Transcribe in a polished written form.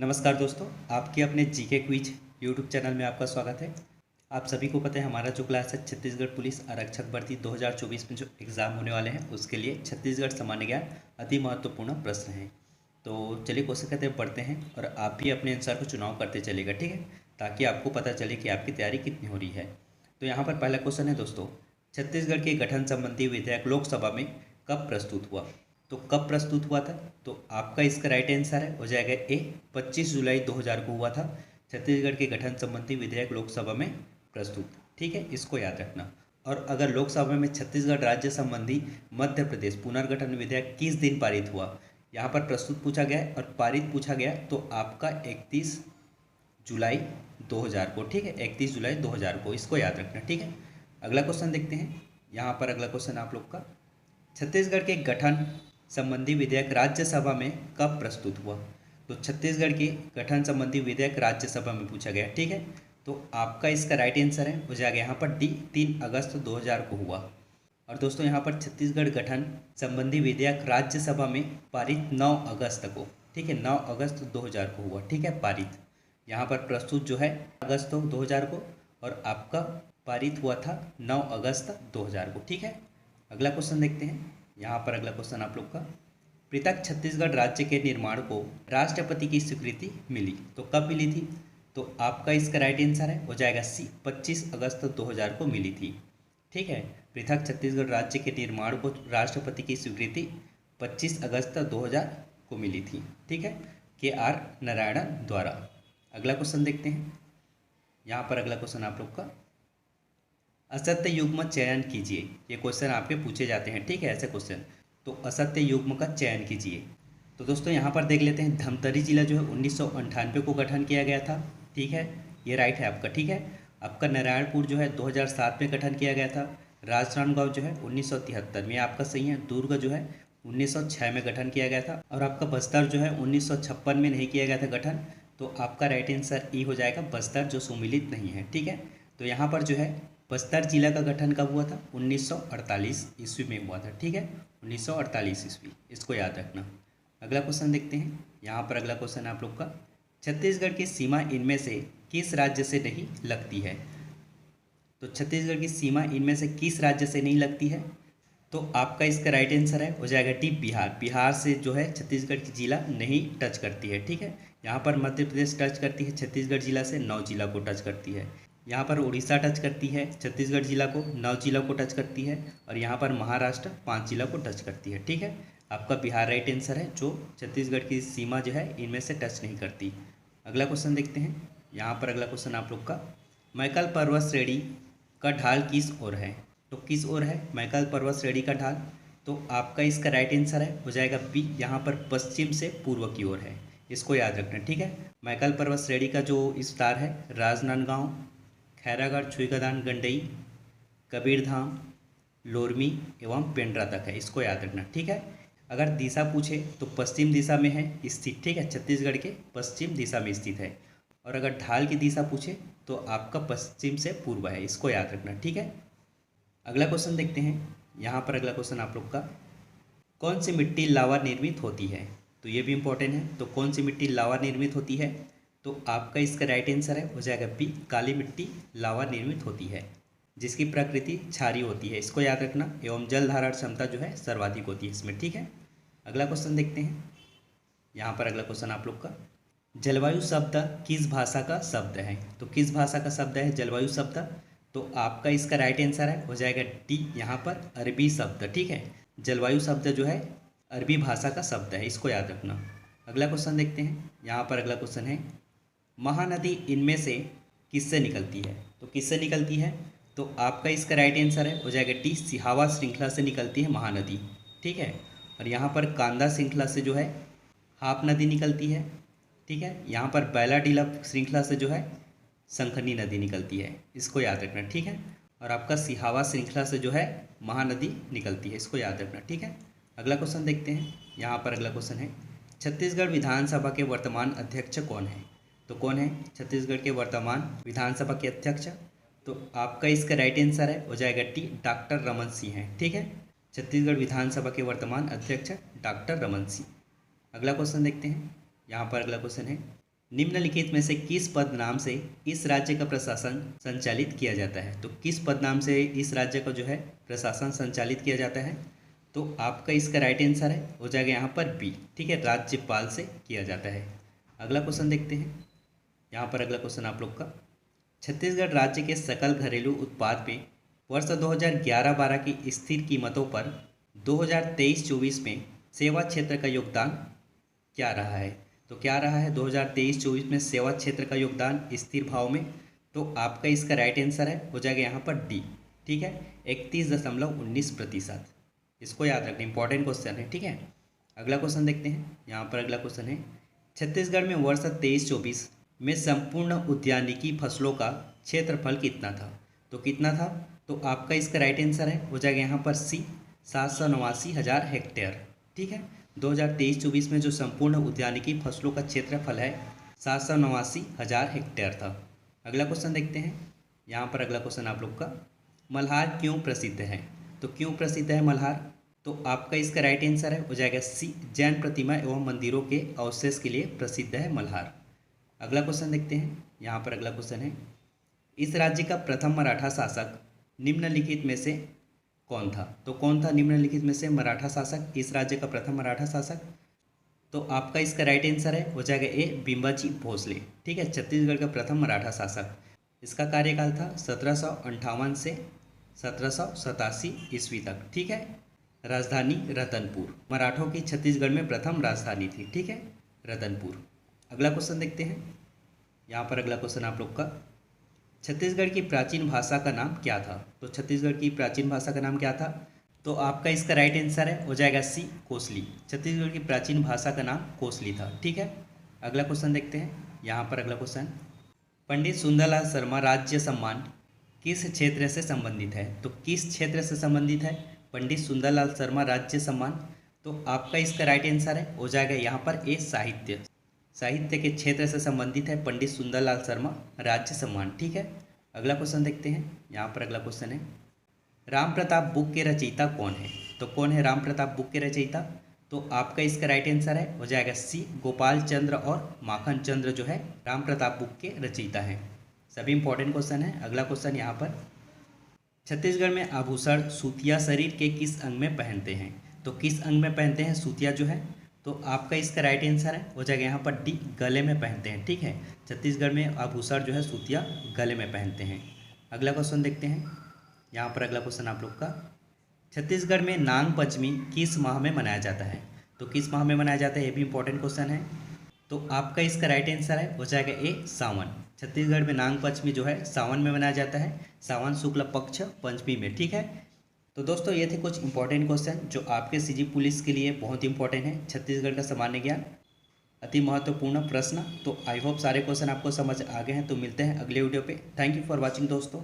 नमस्कार दोस्तों, आपके अपने जीके क्विज यूट्यूब चैनल में आपका स्वागत है। आप सभी को पता है हमारा जो क्लास है छत्तीसगढ़ पुलिस आरक्षक भर्ती 2024 में जो एग्ज़ाम होने वाले हैं उसके लिए छत्तीसगढ़ सामान्य ज्ञान अति महत्वपूर्ण प्रश्न है। तो चलिए क्वेश्चन कहते हैं पढ़ते हैं और आप भी अपने अनुसार को चुनाव करते चलेगा, ठीक है, ताकि आपको पता चले कि आपकी तैयारी कितनी हो रही है। तो यहाँ पर पहला क्वेश्चन है दोस्तों, छत्तीसगढ़ के गठन संबंधी विधेयक लोकसभा में कब प्रस्तुत हुआ? तो कब प्रस्तुत हुआ था? तो आपका इसका राइट आंसर है हो जाएगा ए 25 जुलाई 2000 को हुआ था छत्तीसगढ़ के गठन संबंधी विधेयक लोकसभा में प्रस्तुत, ठीक है, इसको याद रखना। और अगर लोकसभा में छत्तीसगढ़ राज्य संबंधी मध्य प्रदेश पुनर्गठन विधेयक किस दिन पारित हुआ, यहाँ पर प्रस्तुत पूछा गया और पारित पूछा गया, तो आपका 31 जुलाई 2000 को, ठीक है, 31 जुलाई 2000 को, इसको याद रखना, ठीक है। अगला क्वेश्चन देखते हैं। यहाँ पर अगला क्वेश्चन आप लोग का, छत्तीसगढ़ के गठन संबंधी विधेयक राज्यसभा में कब प्रस्तुत हुआ? तो छत्तीसगढ़ के गठन संबंधी विधेयक राज्यसभा में पूछा गया, ठीक है। तो आपका इसका राइट आंसर है हो जाएगा यहाँ पर डी 3 अगस्त 2000 को हुआ। और दोस्तों यहाँ पर छत्तीसगढ़ गठन संबंधी विधेयक राज्यसभा में पारित 9 अगस्त को, ठीक है, 9 अगस्त 2000 को हुआ, ठीक है, पारित। यहाँ पर प्रस्तुत जो है अगस्त 2000 को और आपका पारित हुआ था 9 अगस्त 2000 को, ठीक है। अगला क्वेश्चन देखते हैं। यहाँ पर अगला क्वेश्चन आप लोग का, पृथक छत्तीसगढ़ राज्य के निर्माण को राष्ट्रपति की स्वीकृति मिली, तो कब मिली थी? तो आपका इसका राइट आंसर है हो जाएगा सी 25 अगस्त 2000 को मिली थी, ठीक है। पृथक छत्तीसगढ़ राज्य के निर्माण को राष्ट्रपति की स्वीकृति 25 अगस्त 2000 को मिली थी, ठीक है, KR नारायणन द्वारा। अगला क्वेश्चन देखते हैं। यहाँ पर अगला क्वेश्चन आप लोग का, असत्य युग्म चयन कीजिए, ये क्वेश्चन आपके पूछे जाते हैं, ठीक है, ऐसे क्वेश्चन। तो असत्य युग्म का चयन कीजिए। तो दोस्तों यहाँ पर देख लेते हैं, धमतरी जिला जो है 1998 को गठन किया गया था, ठीक है, ये राइट है आपका, ठीक है। आपका नारायणपुर जो है 2007 में गठन किया गया था। राजनांदगांव जो है 1973 में, आपका सही है। दुर्ग जो है 1906 में गठन किया गया था। और आपका बस्तर जो है 1956 में नहीं किया गया था गठन, तो आपका राइट आंसर ई हो जाएगा बस्तर, जो सुमिलित नहीं है, ठीक है। तो यहाँ पर जो है बस्तर जिला का गठन कब हुआ था? 1948 ईस्वी में हुआ था, ठीक है, 1948 ईस्वी, इसको याद रखना। अगला क्वेश्चन देखते हैं। यहाँ पर अगला क्वेश्चन आप लोग का, छत्तीसगढ़ की सीमा इनमें से किस राज्य से नहीं लगती है? तो छत्तीसगढ़ की सीमा इनमें से किस राज्य से नहीं लगती है? तो आपका इसका राइट आंसर है हो जाएगा डी बिहार। बिहार से जो है छत्तीसगढ़ की जिला नहीं टच करती है, ठीक है। यहाँ पर मध्य प्रदेश टच करती है छत्तीसगढ़ जिला से, 9 जिला को टच करती है। यहाँ पर उड़ीसा टच करती है छत्तीसगढ़ जिला को, 9 जिला को टच करती है। और यहाँ पर महाराष्ट्र 5 जिला को टच करती है, ठीक है। आपका बिहार राइट आंसर है, जो छत्तीसगढ़ की सीमा जो है इनमें से टच नहीं करती। अगला क्वेश्चन देखते हैं। यहाँ पर अगला क्वेश्चन आप लोग का, मैकल पर्वत श्रेणी का ढाल किस ओर है? तो किस ओर है मैकल पर्वत श्रेणी का ढाल? तो आपका इसका राइट आंसर है हो जाएगा बी, यहाँ पर पश्चिम से पूर्व की ओर है, इसको याद रखना, ठीक है। मैकल पर्वत श्रेणी का जो विस्तार है राजनांदगांव, खैरागढ़, छुईगदान, गंडई, कबीरधाम, लोरमी एवं पेंड्रा तक है, इसको याद रखना, ठीक है। अगर दिशा पूछे तो पश्चिम दिशा में है स्थित, ठीक है, छत्तीसगढ़ के पश्चिम दिशा में स्थित है। और अगर ढाल की दिशा पूछे तो आपका पश्चिम से पूर्व है, इसको याद रखना, ठीक है। अगला क्वेश्चन देखते हैं। यहाँ पर अगला क्वेश्चन आप लोग का, कौन सी मिट्टी लावा निर्मित होती है? तो ये भी इंपॉर्टेंट है। तो कौन सी मिट्टी लावा निर्मित होती है? तो आपका इसका राइट आंसर है हो जाएगा बी, काली मिट्टी लावा निर्मित होती है, जिसकी प्रकृति क्षारीय होती है, इसको याद रखना। एवं जल धारण क्षमता जो है सर्वाधिक होती है इसमें, ठीक है। अगला क्वेश्चन देखते हैं। यहाँ पर अगला क्वेश्चन आप लोग का, जलवायु शब्द किस भाषा का शब्द है? तो किस भाषा का शब्द है जलवायु शब्द? तो आपका इसका राइट आंसर है हो जाएगा डी, यहाँ पर अरबी शब्द, ठीक है। जलवायु शब्द जो है अरबी भाषा का शब्द है, इसको याद रखना। अगला क्वेश्चन देखते हैं। यहाँ पर अगला क्वेश्चन है, महानदी इनमें से किससे निकलती है? तो किससे निकलती है? तो आपका इसका राइट आंसर है हो जाएगा डी, सिहावा श्रृंखला से निकलती है महानदी, ठीक है। और यहाँ पर कांदा श्रृंखला से जो है हाप नदी निकलती है, ठीक है। यहाँ पर बैलाडीला श्रृंखला से जो है शंखनी नदी निकलती है, इसको याद रखना, ठीक है। और आपका सिहावा श्रृंखला से जो है महानदी निकलती है, इसको याद रखना, ठीक है। अगला क्वेश्चन देखते हैं। यहाँ पर अगला क्वेश्चन है, छत्तीसगढ़ विधानसभा के वर्तमान अध्यक्ष कौन है? तो कौन है छत्तीसगढ़ के वर्तमान विधानसभा के अध्यक्ष? तो आपका इसका राइट आंसर है हो जाएगा टी, डॉक्टर रमन सिंह है, ठीक है। छत्तीसगढ़ विधानसभा के वर्तमान अध्यक्ष डॉक्टर रमन सिंह। अगला क्वेश्चन देखते हैं। यहाँ पर अगला क्वेश्चन है, निम्नलिखित में से किस पद नाम से इस राज्य का प्रशासन संचालित किया जाता है? तो किस पद नाम से इस राज्य का जो है प्रशासन संचालित किया जाता है? तो आपका इसका राइट आंसर है हो जाएगा यहाँ पर बी। ठीक है, राज्यपाल से किया जाता है। अगला क्वेश्चन देखते हैं। यहाँ पर अगला क्वेश्चन आप लोग का, छत्तीसगढ़ राज्य के सकल घरेलू उत्पाद में वर्ष 2011-12 की स्थिर कीमतों पर 2023-24 में सेवा क्षेत्र का योगदान क्या रहा है? तो क्या रहा है 2023-24 में सेवा क्षेत्र का योगदान स्थिर भाव में? तो आपका इसका राइट आंसर है हो जाएगा यहाँ पर डी। ठीक है, 31.19%। इसको याद रखना, इंपॉर्टेंट क्वेश्चन है। ठीक है, अगला क्वेश्चन देखते हैं। यहाँ पर अगला क्वेश्चन है, छत्तीसगढ़ में वर्ष 23-24 में संपूर्ण उद्यानिकी फसलों का क्षेत्रफल कितना था? तो कितना था? तो आपका इसका राइट आंसर है हो जाएगा यहाँ पर सी, 789,000 हेक्टेयर। ठीक है, 2023-24 में जो संपूर्ण उद्यानिकी फसलों का क्षेत्रफल है 789,000 हेक्टेयर था। अगला क्वेश्चन देखते हैं। यहाँ पर अगला क्वेश्चन आप लोग का, मल्हार क्यों प्रसिद्ध है? तो क्यों प्रसिद्ध है मल्हार? तो आपका इसका राइट आंसर है हो जाएगा सी, जैन प्रतिमा एवं मंदिरों के अवशेष के लिए प्रसिद्ध है मल्हार। अगला क्वेश्चन देखते हैं। यहाँ पर अगला क्वेश्चन है, इस राज्य का प्रथम मराठा शासक निम्नलिखित में से कौन था? तो कौन था निम्नलिखित में से मराठा शासक, इस राज्य का प्रथम मराठा शासक? तो आपका इसका राइट आंसर है हो जाएगा ए, बिंबाजी भोसले। ठीक है, छत्तीसगढ़ का प्रथम मराठा शासक। इसका कार्यकाल था 1758 से 1787 ईस्वी तक। ठीक है, राजधानी रतनपुर, मराठों की छत्तीसगढ़ में प्रथम राजधानी थी। ठीक है, रतनपुर। अगला क्वेश्चन देखते हैं। यहाँ पर अगला क्वेश्चन आप लोग का, छत्तीसगढ़ की प्राचीन भाषा का नाम क्या था? तो छत्तीसगढ़ की प्राचीन भाषा का नाम क्या था? तो आपका इसका राइट आंसर है हो जाएगा सी, कोसली। छत्तीसगढ़ की प्राचीन भाषा का नाम कोसली था। ठीक है, अगला क्वेश्चन देखते हैं। यहाँ पर अगला क्वेश्चन, पंडित सुंदरलाल शर्मा राज्य सम्मान किस क्षेत्र से संबंधित है? तो किस क्षेत्र से संबंधित है पंडित सुंदरलाल शर्मा राज्य सम्मान? तो आपका इसका राइट आंसर है हो जाएगा यहाँ पर ए, साहित्य। साहित्य के क्षेत्र से संबंधित है पंडित सुंदरलाल शर्मा राज्य सम्मान। ठीक है, अगला क्वेश्चन देखते हैं। यहाँ पर अगला क्वेश्चन है, राम प्रताप बुक के रचयिता कौन है? तो कौन है राम प्रताप बुक के रचयिता? तो आपका इसका राइट आंसर है हो जाएगा सी, गोपाल चंद्र और माखन चंद्र जो है राम प्रताप बुक के रचयिता हैं। सभी इंपॉर्टेंट क्वेश्चन है। अगला क्वेश्चन यहाँ पर, छत्तीसगढ़ में आभूषण सूतिया शरीर के किस अंग में पहनते हैं? तो किस अंग में पहनते हैं सूतिया जो है? तो आपका इसका राइट आंसर है हो जाएगा यहाँ पर डी, गले में पहनते हैं। ठीक है, छत्तीसगढ़ में आभूषण जो है सूतिया गले में पहनते हैं। अगला क्वेश्चन देखते हैं। यहाँ पर अगला क्वेश्चन आप लोग का, छत्तीसगढ़ में नाग पंचमी किस माह में मनाया जाता है? तो किस माह में मनाया जाता है, ये भी इंपॉर्टेंट क्वेश्चन है। तो आपका इसका राइट आंसर है हो जाएगा ए, सावन। छत्तीसगढ़ में नाग पंचमी जो है सावन में मनाया जाता है, सावन शुक्ल पक्ष पंचमी में। ठीक है, तो दोस्तों ये थे कुछ इंपॉर्टेंट क्वेश्चन जो आपके सीजी पुलिस के लिए बहुत इंपॉर्टेंट है। छत्तीसगढ़ का सामान्य ज्ञान अति महत्वपूर्ण प्रश्न। तो आई होप सारे क्वेश्चन आपको समझ आ गए हैं। तो मिलते हैं अगले वीडियो पे। थैंक यू फॉर वॉचिंग दोस्तों।